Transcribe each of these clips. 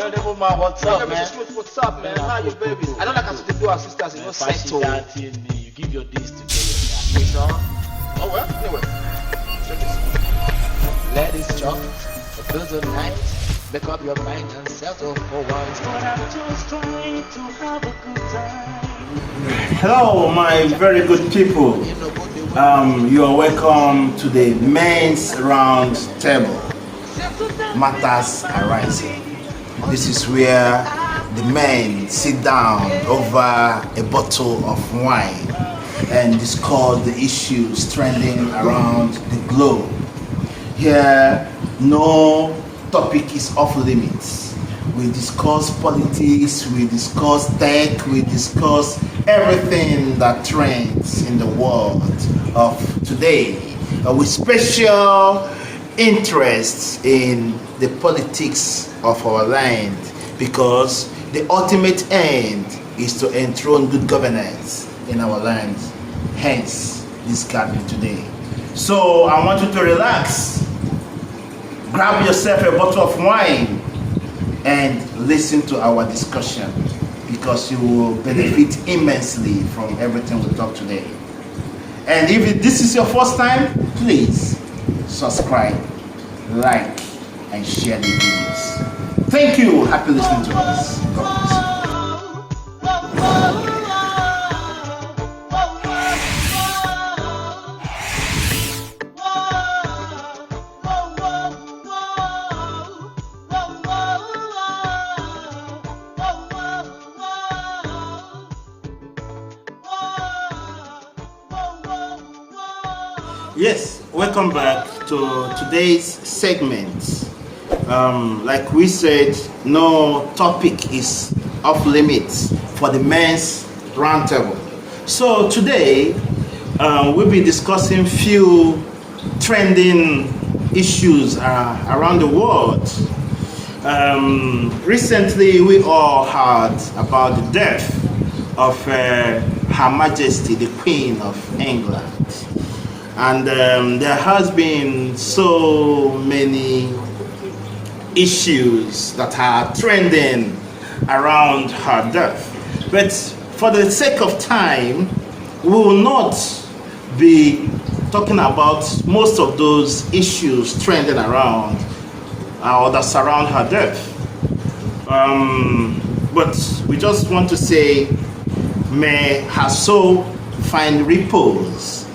incredible man, what's up, man? What's up, man? How you, baby? I don't like us to do our sisters, you know, settle. You give your days to Hey, sure. Oh, well, anyway. Check this. Ladies talk, it feels so nice. Make up your mind and settle for once. But I'm just trying to have a good time. Hello, my very good people. You are welcome to the men's round table. Matters arising. This is where the men sit down over a bottle of wine and discuss the issues trending around the globe. Here, no topic is off limits. We discuss politics, we discuss tech, we discuss everything that trends in the world of today, with special interest in the politics of our land, because the ultimate end is to enthrone good governance in our land. Hence this gathering today. So I want you to relax, grab yourself a bottle of wine and listen to our discussion, because you will benefit immensely from everything we talk today. And if this is your first time, please subscribe, like, and share the videos. Thank you. Happy listening to us. God bless you. Yes, welcome back to today's segment. Like we said, no topic is off limits for the men's roundtable. So today we'll be discussing few trending issues around the world. Recently we all heard about the death of Her Majesty the Queen of England. And there has been so many issues that are trending around her death. But for the sake of time, we will not be talking about most of those issues trending around or that surround her death. But we just want to say, may her soul find repose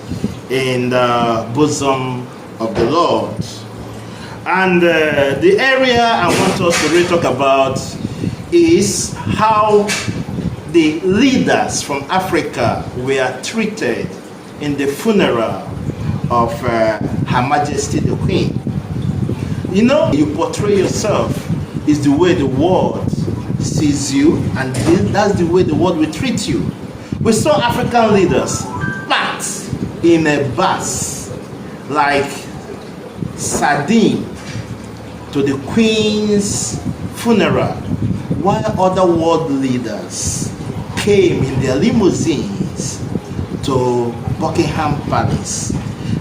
in the bosom of the Lord. And the area I want us to really talk about is how the leaders from Africa were treated in the funeral of Her Majesty the Queen. You know, you portray yourself is the way the world sees you, and that's the way the world will treat you. We saw African leaders packed in a bus like sardine to the Queen's funeral, while other world leaders came in their limousines to Buckingham Palace.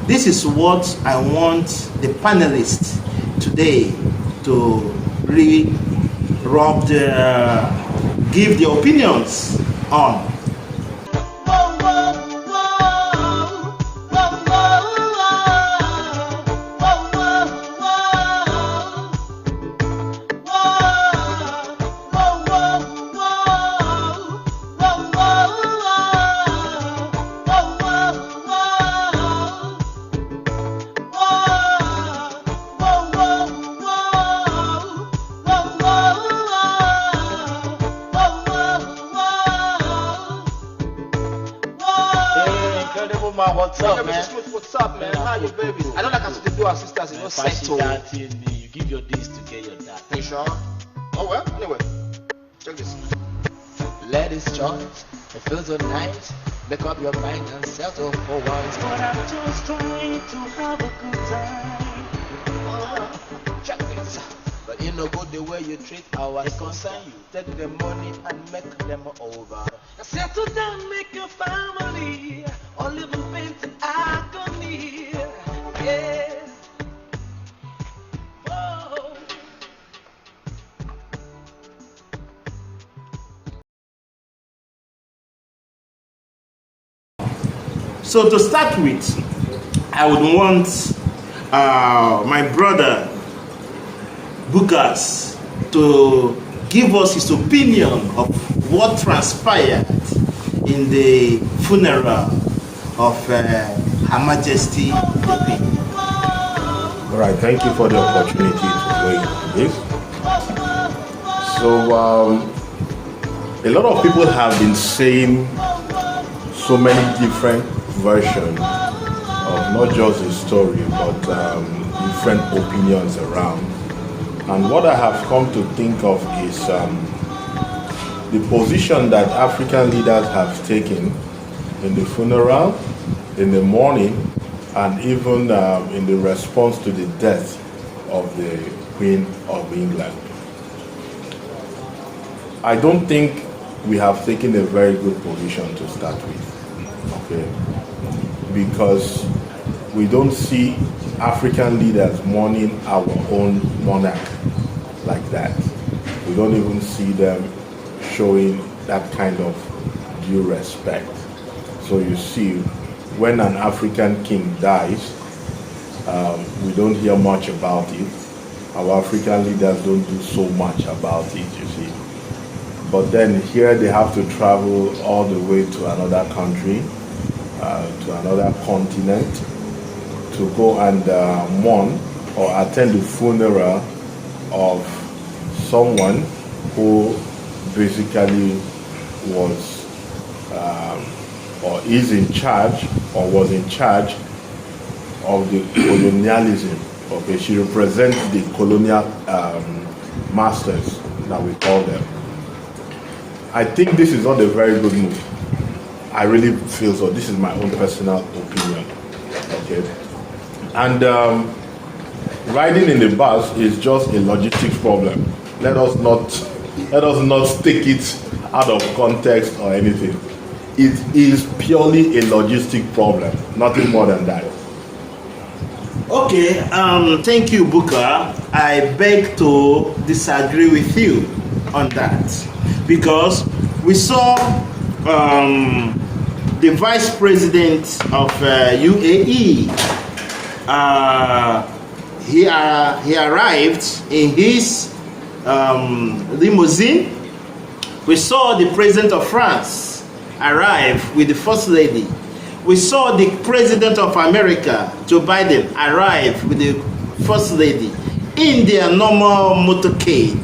This is what I want the panelists today to really give their opinions on. What's up, man? What's up, man? How you, baby? I don't like us to do our sisters, you know, settle. You give your days to get your dad. Hey, sure. Oh, well, anyway. Check this. Ladies talk, it feels so nice. Make up your mind and settle for once. But I'm just trying to have a good time. Check this. But you know good the way you treat our concern. You take the money and make them over. Settle down, make a family, or live in pain and agony. Yeah. Whoa. So to start with, I would want my brother Bukas to give us his opinion of what transpired in the funeral of Her Majesty the Queen. All right, thank you for the opportunity to go into this. So, a lot of people have been saying so many different versions of not just the story, but different opinions around. And what I have come to think of is the position that African leaders have taken in the funeral, in the mourning, and even in the response to the death of the Queen of England. I don't think we have taken a very good position to start with, okay? Because we don't see African leaders mourning our own monarch like that. We don't even see them showing that kind of due respect. So you see, when an African king dies, we don't hear much about it. Our African leaders don't do so much about it, you see. But then here they have to travel all the way to another country, to another continent, to go and mourn or attend the funeral of someone who basically was or is in charge or was in charge of the colonialism. Okay, she represents the colonial masters that we call them. I think this is not a very good move. I really feel so. This is my own personal opinion. Okay, and riding in the bus is just a logistics problem. Let us not take it out of context or anything. It is purely a logistic problem, nothing more than that. Okay, thank you, Buka. I beg to disagree with you on that, because we saw the Vice President of UAE. He arrived in his limousine. We saw the President of France arrive with the First Lady. We saw the President of America, Joe Biden, arrive with the First Lady in their normal motorcade.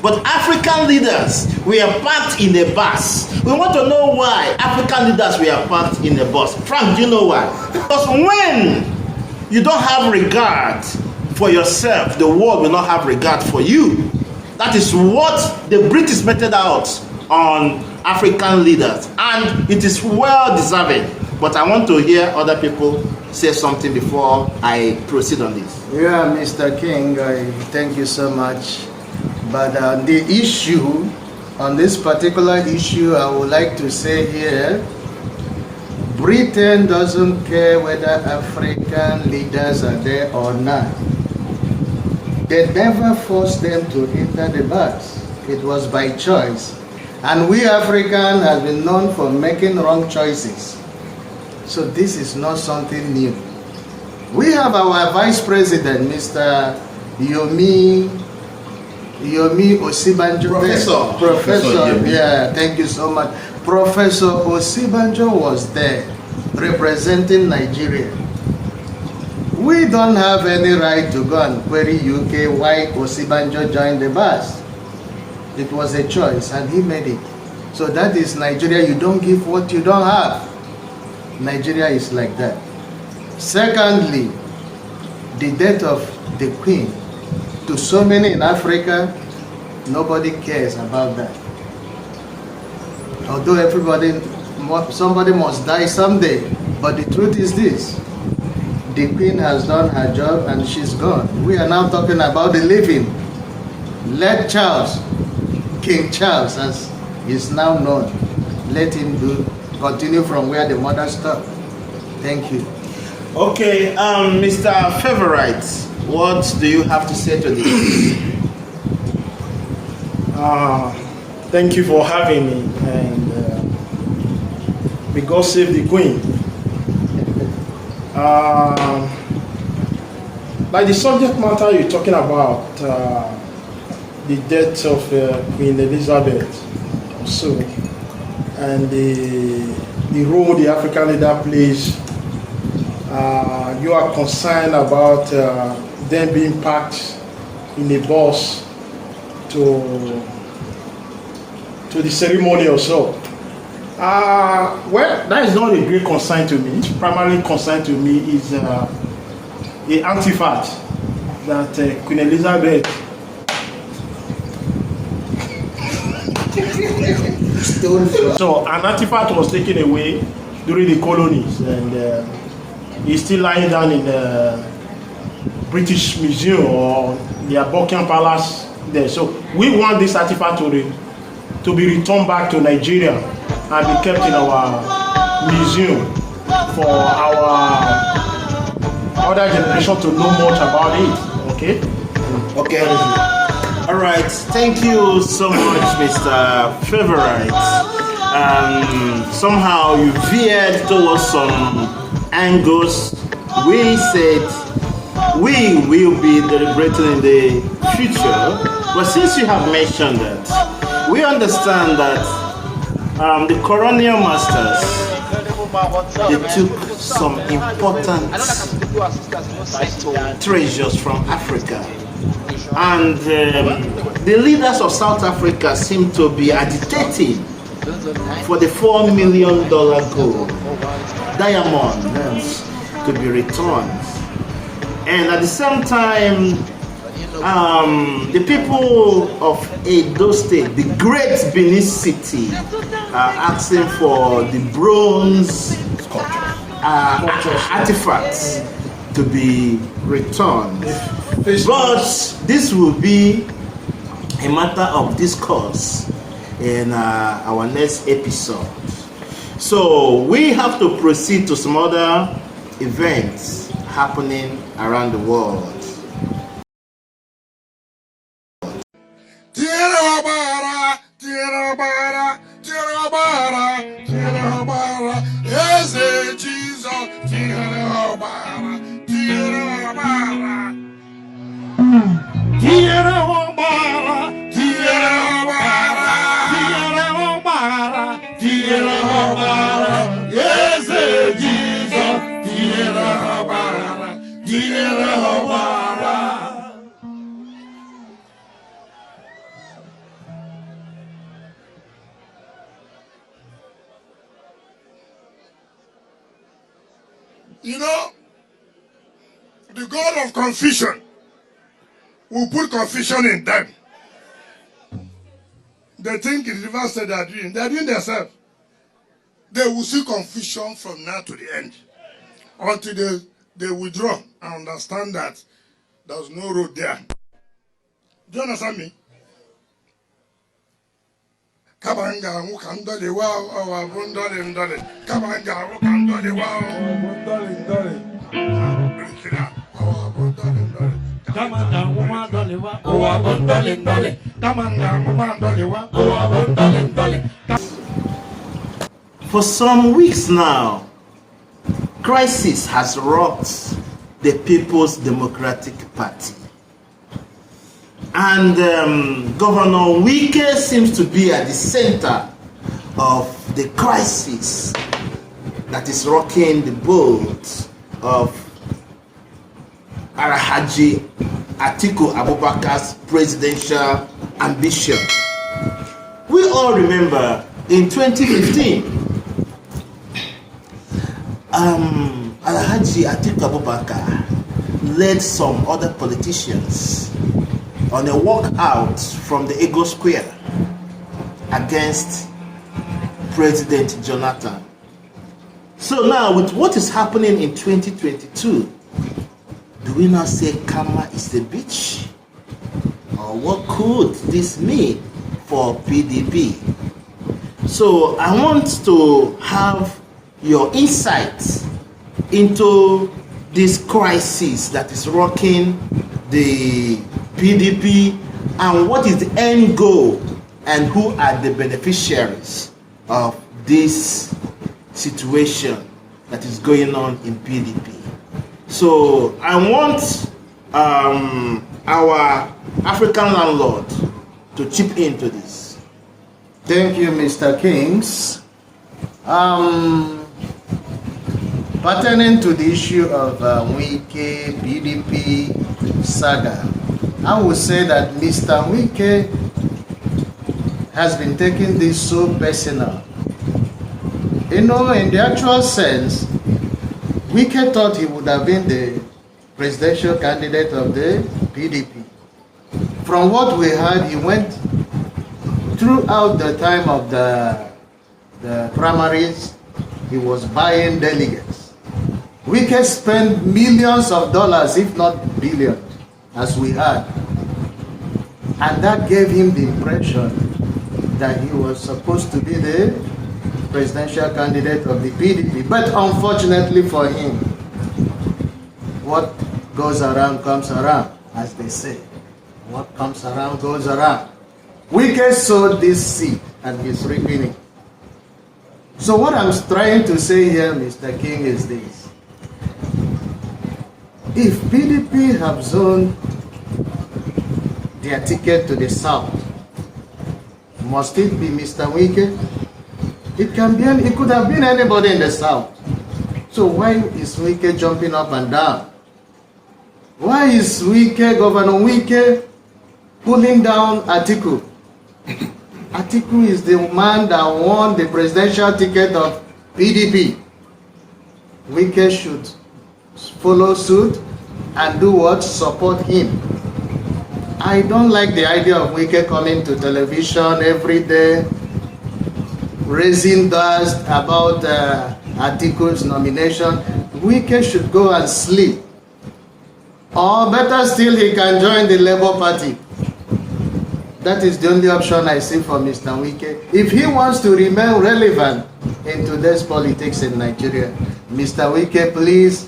But African leaders were parked in a bus. We want to know why African leaders were parked in a bus. Frank, do you know why? Because when you don't have regard for yourself, the world will not have regard for you. That is what the British meted out on African leaders, and it is well deserving. But I want to hear other people say something before I proceed on this. Yeah, Mr. King, I thank you so much. But the issue, on this particular issue, I would like to say here, Britain doesn't care whether African leaders are there or not. They never forced them to enter the bus. It was by choice. And we Africans have been known for making wrong choices. So this is not something new. We have our Vice President, Mr. Yomi Osibanjo. Professor, yeah, thank you so much. Professor Osibanjo was there representing Nigeria. We don't have any right to go and query UK why Osibanjo joined the bus. It was a choice and he made it. So that is Nigeria. You don't give what you don't have. Nigeria is like that. Secondly, the death of the Queen. To so many in Africa, nobody cares about that. Although somebody must die someday. But the truth is this. The Queen has done her job and she's gone. We are now talking about the living. Let Charles, King Charles, as is now known, let him continue from where the mother stopped. Thank you. Okay, Mr. Favorite, what do you have to say to this? Thank you for having me, and may God save the Queen. Like the subject matter you're talking about, the death of Queen Elizabeth, also, and the role the African leader plays. You are concerned about them being packed in a bus to the ceremony or so. Well, that is not a great concern to me. It's primarily concern to me is the artifact that Queen Elizabeth so an artifact was taken away during the colonies, and it's still lying down in the British Museum or the Buckingham Palace there. So we want this artifact to be returned back to Nigeria and be kept in our museum for our other generation to know much about it. Okay? Okay. All right. Thank you so much, Mr. Favorite. Somehow you veered towards some angles. We said we will be deliberating in the future, but since you have mentioned that, we understand that the colonial masters, they took some important treasures from Africa, and the leaders of South Africa seem to be agitating for the $4 million gold diamonds to be returned. And at the same time, the people of Edo State, the great Benin City, are asking for the bronze artifacts to be returned. But this will be a matter of discourse in our next episode. So we have to proceed to some other events happening around the world. You know, the God of confusion will put confusion in them. They think it's reverse that they're doing. They're doing themselves. They will see confusion from now to the end. Until they withdraw and understand that there's no road there. Do you understand me? Kabanga mukandole wow abundole ndole. Kabanga mukandole wow abundole ndole. Kamanga mukandole wow abundole ndole. Kamanga mukandole wow abundole ndole. For some weeks now, crisis has rocked the People's Democratic Party. And Governor Wike seems to be at the center of the crisis that is rocking the boat of Alhaji Atiku Abubakar's presidential ambition. We all remember in 2015, Alhaji Atiku Abubakar led some other politicians on a walkout from the Ego Square against President Jonathan. So now, with what is happening in 2022, do we now say karma is the bitch? Or what could this mean for PDP? So I want to have your insights into this crisis that is rocking the PDP, and what is the end goal and who are the beneficiaries of this situation that is going on in PDP. So I want our African landlord to chip into this. Thank you, Mr. Kings. Pertaining to the issue of Wike, PDP Saga, I would say that Mr. Wike has been taking this so personal. You know, in the actual sense, Wike thought he would have been the presidential candidate of the PDP. From what we heard, he went throughout the time of the primaries, he was buying delegates. Wike spent millions of dollars, if not billions, as we heard. And that gave him the impression that he was supposed to be the presidential candidate of the PDP. But unfortunately for him, what goes around comes around, as they say. What comes around goes around. Wike sowed this seed and he's reaping it. So what I'm trying to say here, Mr. King, is this. If PDP have zoned their ticket to the south, must it be Mr. Wike? It could have been anybody in the south. So why is Wike jumping up and down? Why is Governor Wike, pulling down Atiku? Atiku is the man that won the presidential ticket of PDP. Wike should follow suit and do what? Support him. I don't like the idea of Wike coming to television every day, raising dust about Atiku's nomination. Wike should go and sleep. Or better still, he can join the Labour Party. That is the only option I see for Mr. Wike. If he wants to remain relevant in today's politics in Nigeria, Mr. Wike, please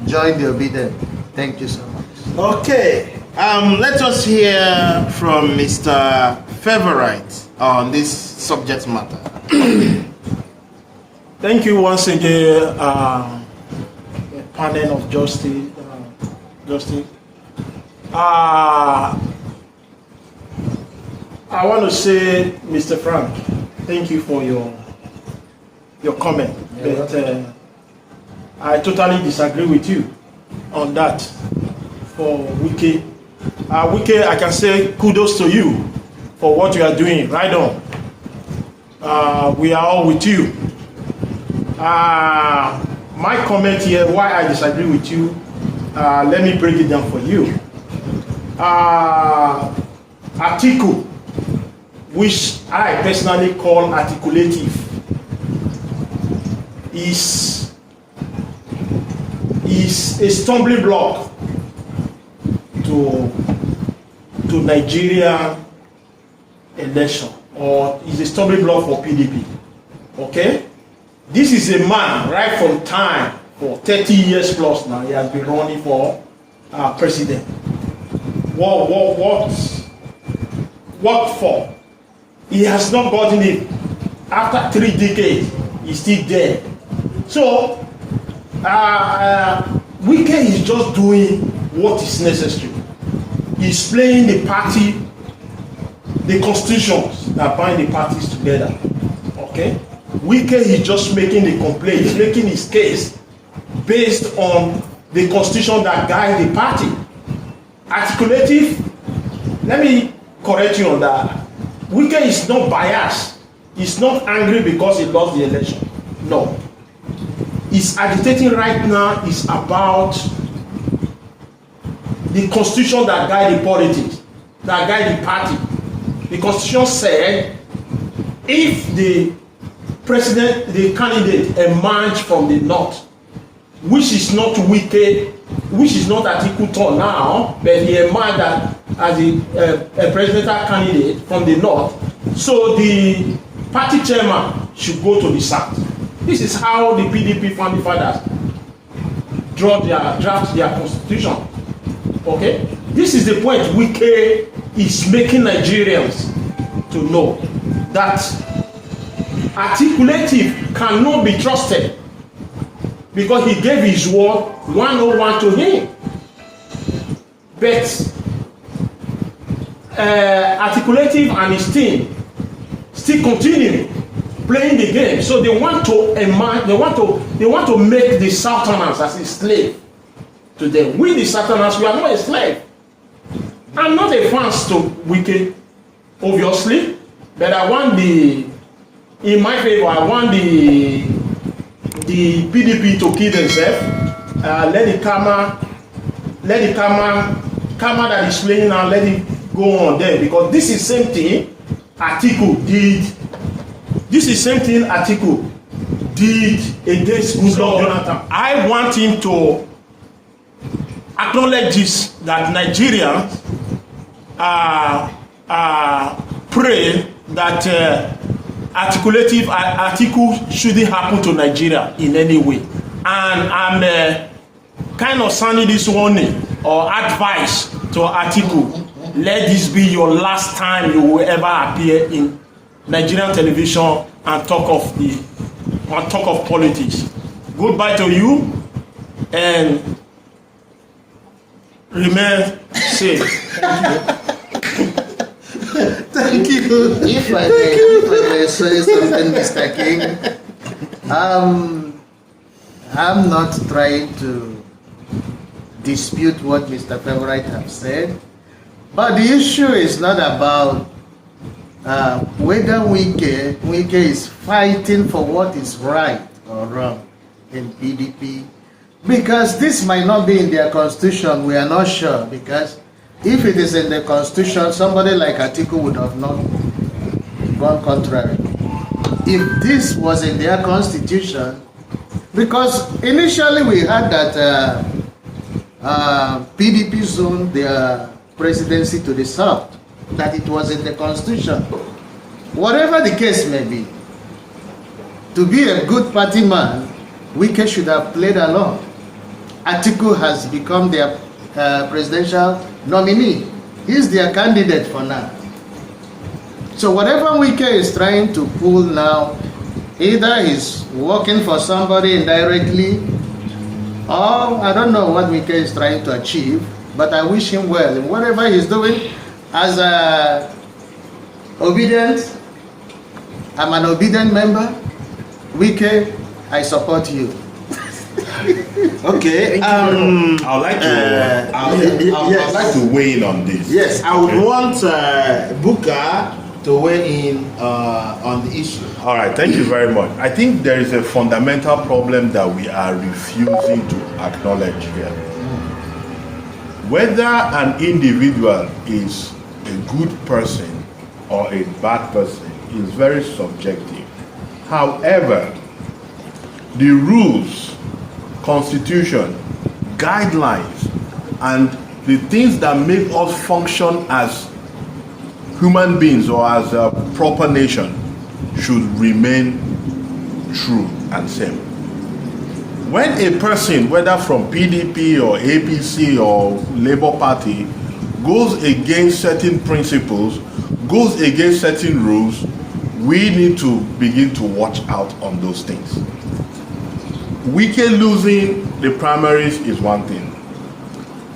join the obedient. Thank you so much. Okay, let us hear from Mr. Favorite on this subject matter. Thank you once again, panel of justice. I want to say, Mr. Frank, thank you for your comment. But I totally disagree with you on that. For Wike, Wike, I can say kudos to you for what you are doing. Right on. We are all with you. My comment here, why I disagree with you, let me break it down for you. Atiku, which I personally call articulative, is a stumbling block to Nigeria election, or is a stumbling block for PDP. Okay, this is a man right from time for 30 years plus now. He has been running for president. What for? He has not gotten it. After 3 decades, he's still there. So, Wike is just doing what is necessary. He's playing the party, the constitutions that bind the parties together. Okay? Wike is just making the complaint, he's making his case based on the constitution that guides the party. Articulative, let me correct you on that. Wike is not biased. He's not angry because he lost the election. No. He's agitating right now is about the constitution that guides the politics, that guides the party. The constitution said if the president, the candidate emerge from the north, which is not Wike, which is not Atiku now, but he emerged as a presidential candidate from the north, so the party chairman should go to the south. This is how the PDP founding fathers draft their constitution. Okay, this is the point Wike is making Nigerians to know that articulative cannot be trusted, because he gave his word 101 to him. But Articulative and his team still continue playing the game. So they want to make the Southerners as a slave to them. We the Southerners, we are not a slave. I'm not a fan to Wike, obviously, but I want in my favor, I want the PDP to kill themselves. Let the karma that is playing now, let it go on there, because this is same thing Atiku did. This is same thing Atiku did against Goodluck Jonathan. I want him to acknowledge this, that Nigerians pray that Atiku shouldn't happen to Nigeria in any way. And I'm kind of sounding this warning or advice to Atiku. Let this be your last time you will ever appear in Nigerian television and talk of politics. Goodbye to you and remain safe. Thank you. If I may say something, Mr. King, I'm not trying to dispute what Mr. Favorite have said, but the issue is not about whether Wike is fighting for what is right or wrong in PDP, because this might not be in their constitution. We are not sure, because if it is in the constitution, somebody like Atiku would have not gone contrary. If this was in their constitution, because initially we had that PDP zone their presidency to the south, that it was in the constitution. Whatever the case may be, to be a good party man, Wike should have played along. Atiku has become their presidential nominee. He's their candidate for now. So whatever Wike is trying to pull now, either he's working for somebody indirectly, or I don't know what Wike is trying to achieve, but I wish him well in whatever he's doing. As obedient, I'm an obedient member. Wike, I support you. Okay, I'd like to weigh in on this. Yes, I would want Buka to weigh in on the issue. All right, thank you very much. I think there is a fundamental problem that we are refusing to acknowledge here. Whether an individual is a good person or a bad person is very subjective. However, the rules, constitution, guidelines, and the things that make us function as human beings or as a proper nation should remain true and same. When a person, whether from PDP or APC or Labour Party, goes against certain principles, goes against certain rules, we need to begin to watch out on those things. Wike losing the primaries is one thing.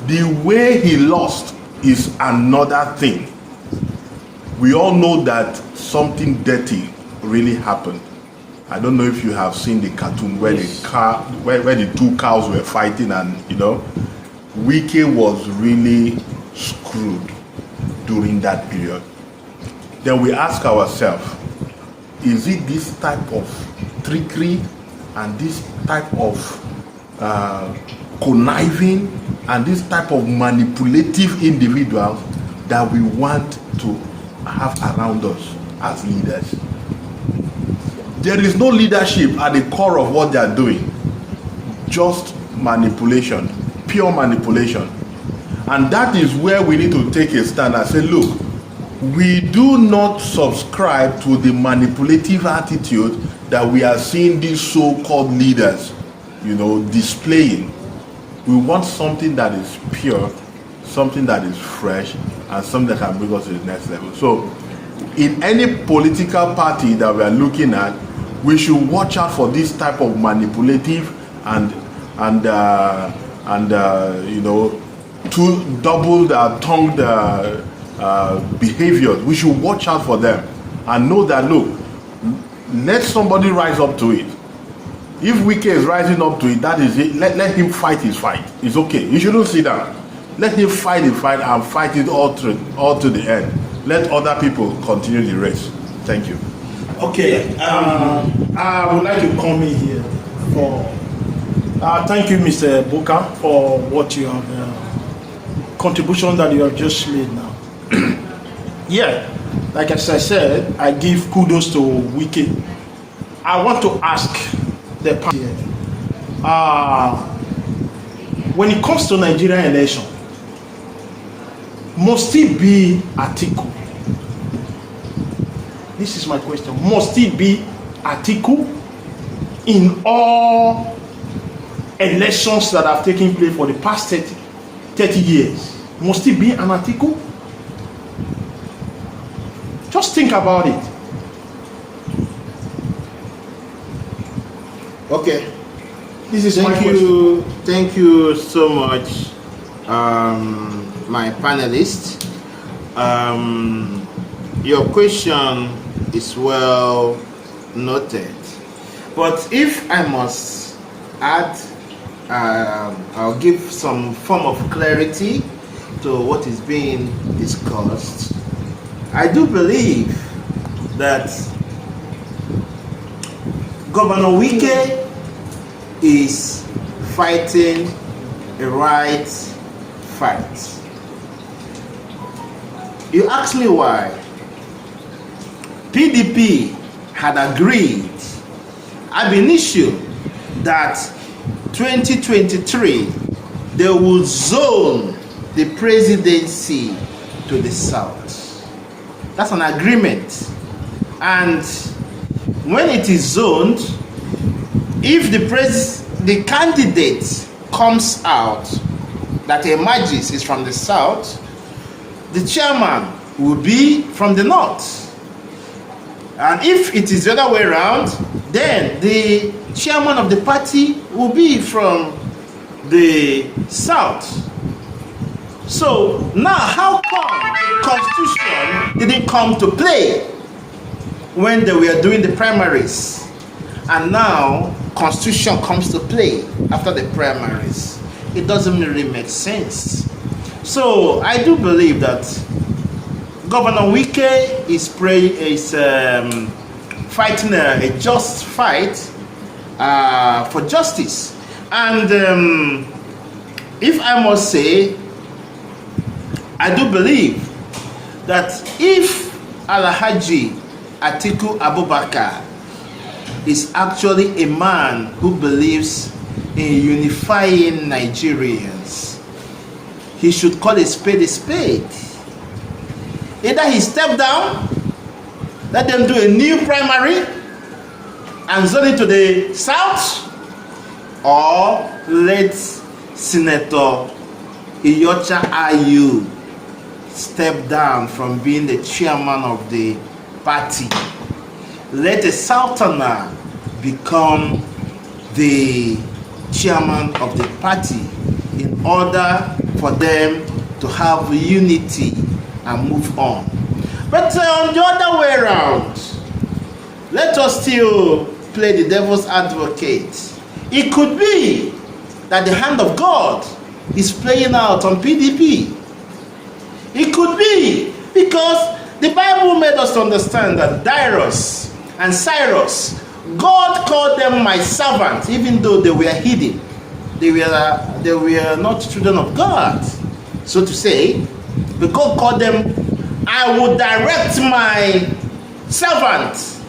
The way he lost is another thing. We all know that something dirty really happened. I don't know if you have seen the cartoon where where the two cows were fighting, and Wike was really screwed during that period. Then we ask ourselves, is it this type of trickery and this type of conniving and this type of manipulative individuals that we want to have around us as leaders? There is no leadership at the core of what they are doing. Just manipulation, pure manipulation. And that is where we need to take a stand and say, look, we do not subscribe to the attitude that we are seeing these so-called leaders, displaying. We want something that is pure, something that is fresh, and something that can bring us to the next level. So, in any political party that we are looking at, we should watch out for this type of manipulative you know, to double their tongued behavior. We should watch out for them and know that, look, let somebody rise up to it. If Wike is rising up to it, that is it. Let him fight his fight. It's okay. He shouldn't sit down. Let him fight the fight and fight it all to the end. Let other people continue the race. Thank you. Okay, I would like to come in here for thank you, Mr. Buka, for what you have contribution that you have just made now. Yeah, like as I said, I give kudos to Wike. I want to ask the party when it comes to Nigerian election, must it be Atiku? This is my question. Must it be Atiku in all elections that have taken place for the past 30 years? Must it be an Atiku? Just think about it. Okay. This is my question. Thank you so much, my panelists. Your question is well noted, but if I must add, I'll give some form of clarity to what is being discussed. I do believe that Governor Wike is fighting a right fight. You ask me why. PDP had agreed ab initio that 2023 they will zone the presidency to the south. That's an agreement. And when it is zoned, if the candidate comes out that emerges is from the south, the chairman will be from the north. And if it is the other way around, then the chairman of the party will be from the south. So now, how come the constitution didn't come to play when they were doing the primaries, and now constitution comes to play after the primaries? It doesn't really make sense. So I do believe that Governor Wike is fighting a just fight for justice. And if I must say, I do believe that if Alhaji Atiku Abubakar is actually a man who believes in unifying Nigerians, he should call a spade a spade. Either he step down, let them do a new primary and zone it to the south, or let Senator Iyocha Ayu step down from being the chairman of the party. Let a southerner become the chairman of the party in order for them to have unity and move on. But on the other way around, let us still play the devil's advocate. It could be that the hand of God is playing out on PDP. It could be because the Bible made us understand that Darius and Cyrus, God called them my servants, even though they were hidden. They were not children of God, so to say. But God called them, I will direct my servants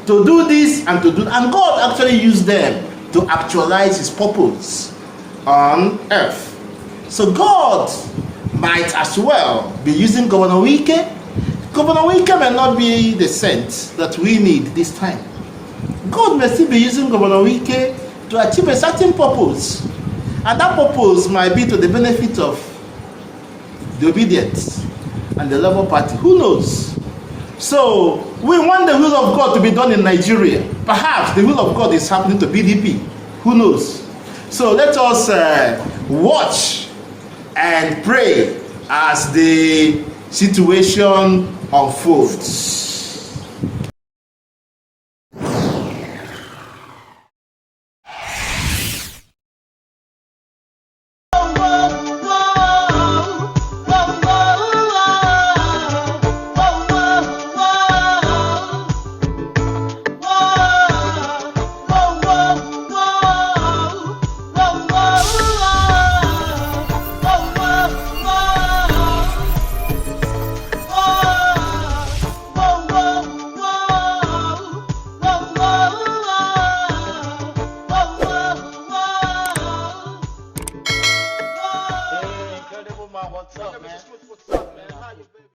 to do this and to do that. And God actually used them to actualize his purpose on earth. So God might as well be using Governor Wike. Governor Wike may not be the saint that we need this time. God may still be using Governor Wike to achieve a certain purpose. And that purpose might be to the benefit of the obedient and the Labour Party. Who knows? So we want the will of God to be done in Nigeria. Perhaps the will of God is happening to PDP. Who knows? So let us watch and pray as the situation unfolds. Incredible man, what's up, man?